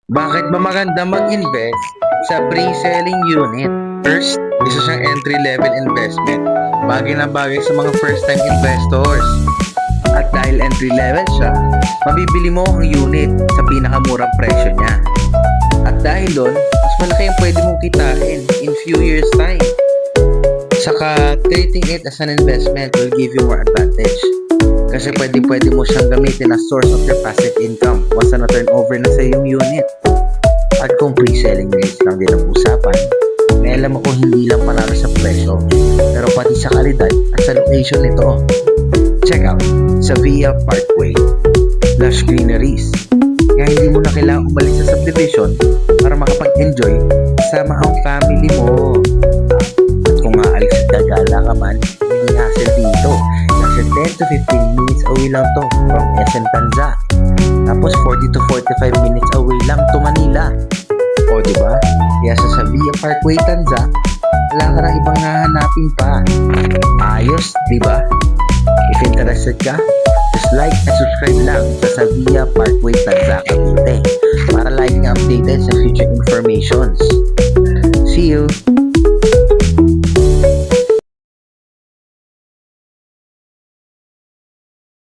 Bakit ba maganda mag-invest sa pre-selling unit? First, isa siyang entry-level investment. Bagay na bagay sa mga first-time investors. At dahil entry-level siya, mabibili mo ang unit sa pinakamurang presyo niya. At dahil doon, mas malaki ang pwede mong kitain in few years time. Saka, treating it as an investment will give you more advantage. Kasi pwede mo siyang gamitin as source of your passive income once na turnover na sa iyong unit. At kung pre-selling units lang din ang usapan, may alam ako hindi lang panalo sa presyo, pero pati sa kalidad at sa location nito. Check out sa Via Parkway. Lush greeneries. Kaya hindi mo na kailangang umalis sa subdivision para makapag-enjoy kasama ang family mo. At kung aalis sa Dagala ka man, hindi hassle dito. Kasi 10 to 15 minutes away lang to from SM Tanza. Tapos 40 to 45 minutes away lang to Manila. O diba? Kaya sa Via Parkway Tanza, wala ka na ibang hahanapin pa. Ayos, diba? If interested ka, just like and subscribe lang sa Via Parkway Tanza Cavite para laging updated sa future informations. See you!